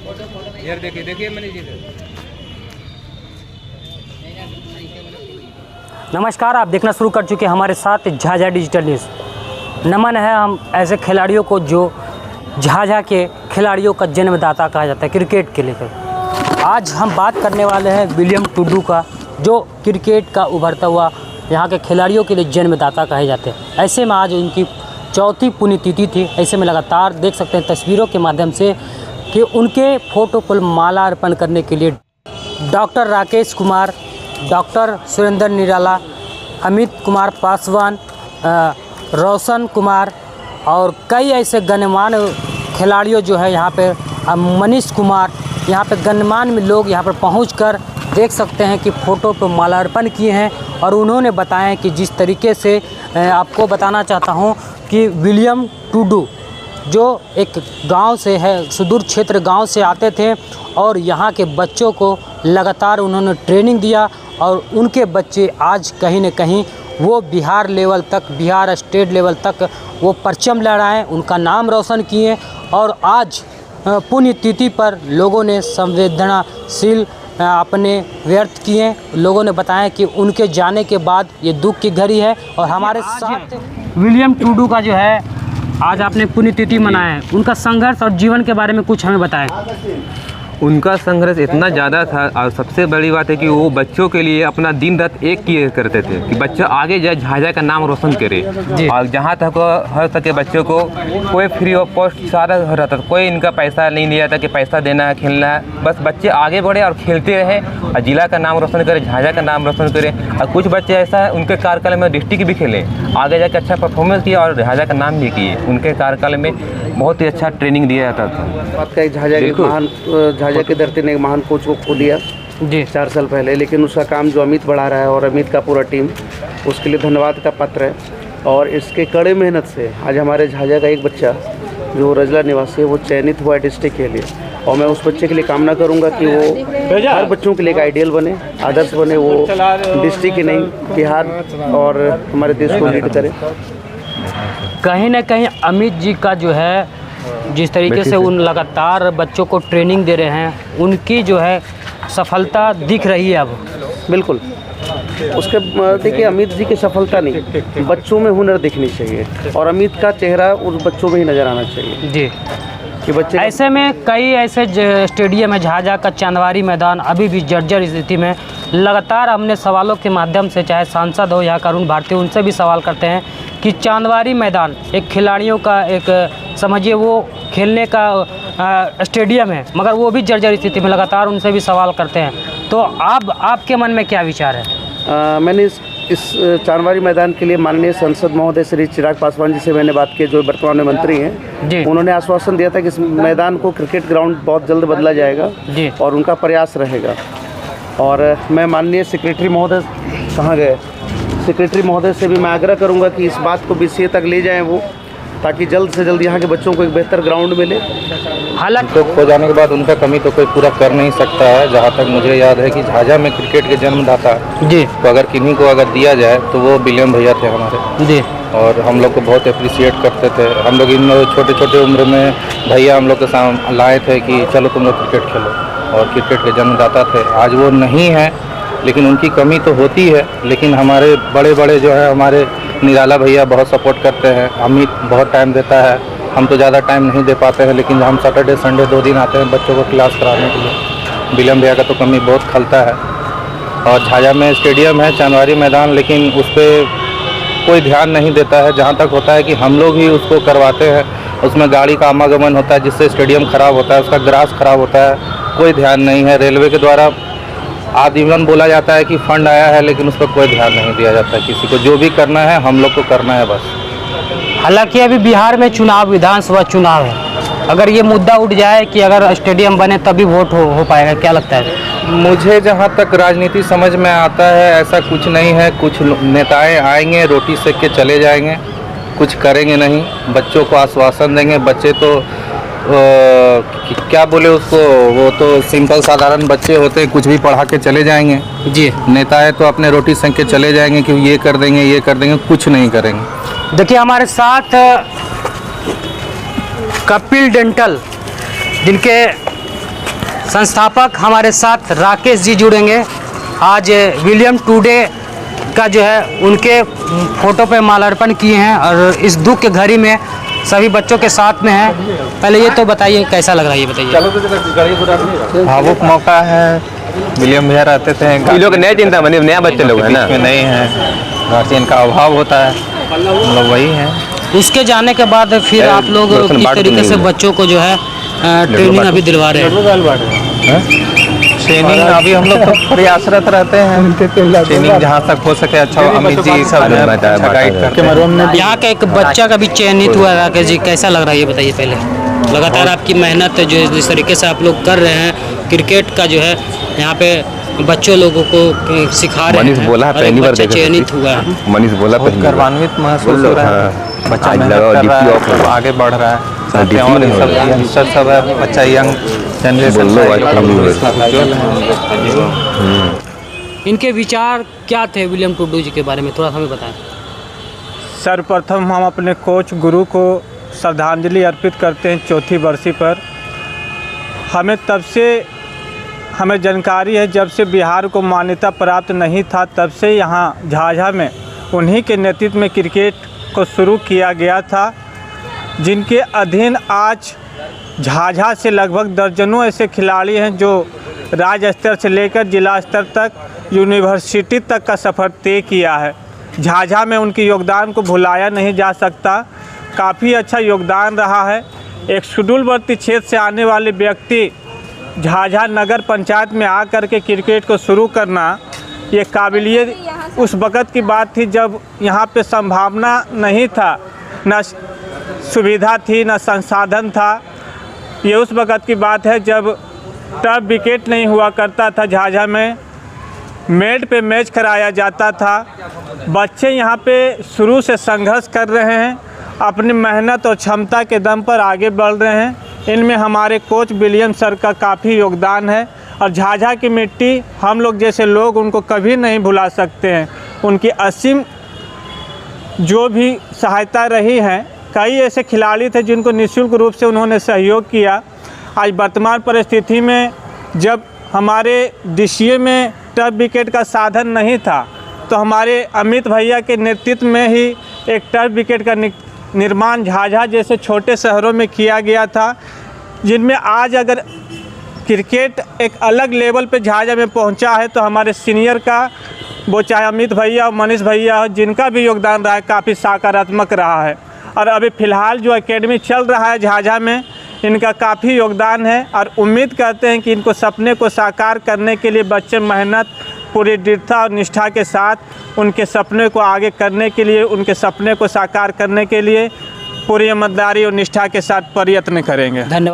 यार देखिए देखिए मनीष जी। नमस्कार, आप देखना शुरू कर चुके हैं हमारे साथ झाझा डिजिटल न्यूज़। नमन है हम ऐसे खिलाड़ियों को जो झाझा के खिलाड़ियों का जन्मदाता कहा जाता है क्रिकेट के लेकर। आज हम बात करने वाले हैं विलियम टुडू का, जो क्रिकेट का उभरता हुआ यहाँ के खिलाड़ियों के लिए जन्मदाता कहे जाते हैं। ऐसे में आज उनकी चौथी पुण्यतिथि थी। ऐसे में लगातार देख सकते हैं तस्वीरों के माध्यम से कि उनके फ़ोटो पर माला अर्पण करने के लिए डॉक्टर राकेश कुमार, डॉक्टर सुरेंद्र निराला, अमित कुमार पासवान, रोशन कुमार और कई ऐसे गणमान्य खिलाड़ियों जो है यहाँ पे, मनीष कुमार, यहाँ पे गणमान्य लोग यहाँ पर पहुंचकर देख सकते हैं कि फ़ोटो पर माला अर्पण किए हैं। और उन्होंने बताया कि जिस तरीके से आपको बताना चाहता हूँ कि विलियम टुडू जो एक गांव से है, सुदूर क्षेत्र गांव से आते थे और यहाँ के बच्चों को लगातार उन्होंने ट्रेनिंग दिया और उनके बच्चे आज कहीं न कहीं वो बिहार लेवल तक, बिहार स्टेट लेवल तक वो परचम लहराएं, उनका नाम रोशन किए। और आज पुण्यतिथि पर लोगों ने संवेदनाशील अपने व्यर्थ किए। लोगों ने बताया कि उनके जाने के बाद ये दुख की घड़ी है। और हमारे साथ विलियम टुडू का जो है आज आपने पुण्यतिथि मनाया है, उनका संघर्ष और जीवन के बारे में कुछ हमें बताएं। उनका संघर्ष इतना ज़्यादा था और सबसे बड़ी बात है कि वो बच्चों के लिए अपना दिन रात एक किए करते थे कि बच्चा आगे जाए, झाझा का नाम रोशन करे। और जहाँ तक हो सके बच्चों को कोई फ्री ऑफ कॉस्ट सारा हो रहता था, कोई इनका पैसा नहीं लिया था कि पैसा देना है, खेलना है। बस बच्चे आगे बढ़े और खेलते रहे और जिला का नाम रोशन करे, झाझा का नाम रोशन करे। और कुछ बच्चे ऐसा है उनके कार्यकाल में डिस्ट्रिक्ट भी खेले, आगे जाकर अच्छा परफॉर्मेंस किया और झाझा का नाम भी किए। उनके कार्यकाल में बहुत ही अच्छा ट्रेनिंग दिया जाता था। बात का झाझा की धरती ने एक महान कोच को खो दिया जी 4 साल पहले, लेकिन उसका काम जो अमित बढ़ा रहा है और अमित का पूरा टीम, उसके लिए धन्यवाद का पत्र है। और इसके कड़े मेहनत से आज हमारे झाझा का एक बच्चा जो रजला निवासी है वो चयनित हुआ है डिस्ट्रिक्ट के लिए। और मैं उस बच्चे के लिए कामना करूंगा कि वो हर बच्चों के लिए एक आइडियल बने, आदर्श बने, वो डिस्ट्रिक्ट ही नहीं बिहार और हमारे देश को लीड करे। कहीं ना कहीं अमित जी का जो है जिस तरीके से उन लगातार बच्चों को ट्रेनिंग दे रहे हैं, उनकी जो है सफलता दिख रही है अब। बिल्कुल, उसके देखिए अमित जी की सफलता नहीं, बच्चों में हुनर दिखनी चाहिए और अमित का चेहरा उस बच्चों में ही नज़र आना चाहिए जी कि बच्चे। ऐसे में कई ऐसे स्टेडियम है, झाझा का चांदवारी मैदान अभी भी जर्जर स्थिति में। लगातार हमने सवालों के माध्यम से, चाहे सांसद हो या अरुण भारती, उनसे भी सवाल करते हैं कि चांदवारी मैदान एक खिलाड़ियों का एक समझिए वो खेलने का स्टेडियम है, मगर वो भी जर्जर स्थिति में। लगातार उनसे भी सवाल करते हैं, तो आपके मन में क्या विचार है? मैंने इस चांदवारी मैदान के लिए माननीय सांसद महोदय श्री चिराग पासवान जी से मैंने बात की, जो वर्तमान में मंत्री हैं जी। उन्होंने आश्वासन दिया था कि इस मैदान को क्रिकेट ग्राउंड बहुत जल्द बदला जाएगा जी, और उनका प्रयास रहेगा। और मैं माननीय सेक्रेटरी महोदय, कहाँ गए सेक्रेटरी महोदय से भी मैं आग्रह करूँगा कि इस बात को BCA तक ले जाएँ वो, ताकि जल्द से जल्द यहाँ के बच्चों को एक बेहतर ग्राउंड मिले। हालांकि तो खो जाने के बाद उनका कमी तो कोई पूरा कर नहीं सकता है। जहाँ तक मुझे याद है कि झाझा में क्रिकेट के जन्मदाता जी, तो अगर किन्हीं को अगर दिया जाए तो वो विलियम भैया थे हमारे जी। और हम लोग को बहुत अप्रिशिएट करते थे। हम लोग इन छोटे छोटे उम्र में भैया हम लोग के सामने लाए थे कि चलो तुम लोग क्रिकेट खेलो, और क्रिकेट के जन्मदाता थे। आज वो नहीं है, लेकिन उनकी कमी तो होती है। लेकिन हमारे बड़े बड़े जो है, हमारे निराला भैया बहुत सपोर्ट करते हैं, अमित बहुत टाइम देता है। हम तो ज़्यादा टाइम नहीं दे पाते हैं, लेकिन हम सैटरडे संडे 2 दिन आते हैं बच्चों को क्लास कराने के लिए। विलियम भैया का तो कमी बहुत खलता है। और झाझा में स्टेडियम है चांदवारी मैदान, लेकिन उस पर कोई ध्यान नहीं देता है। जहाँ तक होता है कि हम लोग ही उसको करवाते हैं, उसमें गाड़ी का आवागमन होता है जिससे स्टेडियम ख़राब होता है, उसका ग्रास ख़राब होता है, कोई ध्यान नहीं है। रेलवे के द्वारा आजीवन बोला जाता है कि फंड आया है, लेकिन उस पर कोई ध्यान नहीं दिया जाता। किसी को जो भी करना है हम लोग को करना है बस। हालांकि अभी बिहार में चुनाव, विधानसभा चुनाव है, अगर ये मुद्दा उठ जाए कि अगर स्टेडियम बने तभी वोट हो पाएगा, क्या लगता है? मुझे जहाँ तक राजनीति समझ में आता है ऐसा कुछ नहीं है। कुछ नेताएं आएंगे, रोटी सेक के चले जाएंगे, कुछ करेंगे नहीं। बच्चों को आश्वासन देंगे, बच्चे तो क्या बोले उसको, वो तो सिंपल साधारण बच्चे होते हैं, कुछ भी पढ़ा के चले जाएंगे जी। नेताएं तो अपने रोटी सेक के चले जाएंगे कि ये कर देंगे, ये कर देंगे, कुछ नहीं करेंगे। देखिए हमारे साथ कपिल डेंटल, जिनके संस्थापक हमारे साथ राकेश जी जुड़ेंगे। आज विलियम टुडे का जो है उनके फोटो पे माल्यार्पण किए हैं और इस दुख के घड़ी में सभी बच्चों के साथ में हैं। पहले ये तो बताइए कैसा लग रहा है, ये बताइए। भावुक मौका है। विलियम भैया रहते थे, ये लोग नए चिंता बने, नया बच्चे लोग हैं ना, में नहीं है, गार्जियन का अभाव होता है, हम लोग वही हैं। उसके जाने के बाद फिर आप लोग किस तरीके से बच्चों को जो है ट्रेनिंग अभी दिलवा रहे हैं? ट्रेनिंग अभी हम लोग तो प्रयासरत रहते हैं, ट्रेनिंग जहाँ तक हो सके। अच्छा अमित जी सब अच्छा गाइड करते हैं। यहाँ का एक बच्चा का भी चयनित हुआ। राकेश जी कैसा लग रहा है, ये बताइए। पहले लगातार आपकी मेहनत जो जिस तरीके से आप लोग कर रहे हैं, क्रिकेट का जो है यहाँ पे बच्चों लोगों को सिखा रहे हैं, बोला और एक बच्चा चयनित हुआ है। मनीष बोला बहुत गर्वान्वित महसूस हो रहा है। बच्चा मेहनत कर रहा है, आगे बढ़ रहा है। साथ में और सब यंगस्टर सब है, बच्चा यंग जनरेशन इनके विचार क्या थे विलियम टुडू जी के बारे में, थोड़ा सा हमें बताएं। सर्वप्रथम हम अपने कोच गुरु को श्रद्धांजलि अर्पित करते हैं 4वीं बरसी पर। हमें जानकारी है, जब से बिहार को मान्यता प्राप्त नहीं था तब से यहाँ झाझा में उन्हीं के नेतृत्व में क्रिकेट को शुरू किया गया था, जिनके अधीन आज झाझा से लगभग दर्जनों ऐसे खिलाड़ी हैं जो राज्य स्तर से लेकर जिला स्तर तक, यूनिवर्सिटी तक का सफ़र तय किया है। झाझा में उनके योगदान को भुलाया नहीं जा सकता। काफ़ी अच्छा योगदान रहा है। एक शेड्यूलवर्ती क्षेत्र से आने वाले व्यक्ति झाझा नगर पंचायत में आकर के क्रिकेट को शुरू करना, ये काबिलियत उस वक़्त की बात थी जब यहाँ पे संभावना नहीं था, न सुविधा थी, न संसाधन था। ये उस वक़्त की बात है जब टर्फ विकेट नहीं हुआ करता था। झाझा में मेड पे मैच कराया जाता था। बच्चे यहाँ पे शुरू से संघर्ष कर रहे हैं, अपनी मेहनत और क्षमता के दम पर आगे बढ़ रहे हैं। इनमें हमारे कोच विलियम सर का काफ़ी योगदान है और झाझा की मिट्टी हम लोग जैसे लोग उनको कभी नहीं भुला सकते हैं। उनकी असीम जो भी सहायता रही है, कई ऐसे खिलाड़ी थे जिनको निःशुल्क रूप से उन्होंने सहयोग किया। आज वर्तमान परिस्थिति में जब हमारे DCA में टर्फ विकेट का साधन नहीं था, तो हमारे अमित भैया के नेतृत्व में ही एक टर्फ विकेट का निर्माण झाझा जैसे छोटे शहरों में किया गया था, जिनमें आज अगर क्रिकेट एक अलग लेवल पे झाझा में पहुंचा है तो हमारे सीनियर का, वो चाहे अमित भैया और मनीष भैया, जिनका भी योगदान रहा है काफ़ी सकारात्मक रहा है। और अभी फ़िलहाल जो एकेडमी चल रहा है झाझा में, इनका काफ़ी योगदान है और उम्मीद करते हैं कि इनको सपने को साकार करने के लिए बच्चे मेहनत, पूरी दृढ़ता और निष्ठा के साथ उनके सपने को आगे करने के लिए, उनके सपने को साकार करने के लिए पूरी ईमानदारी और निष्ठा के साथ प्रयत्न करेंगे। धन्यवाद।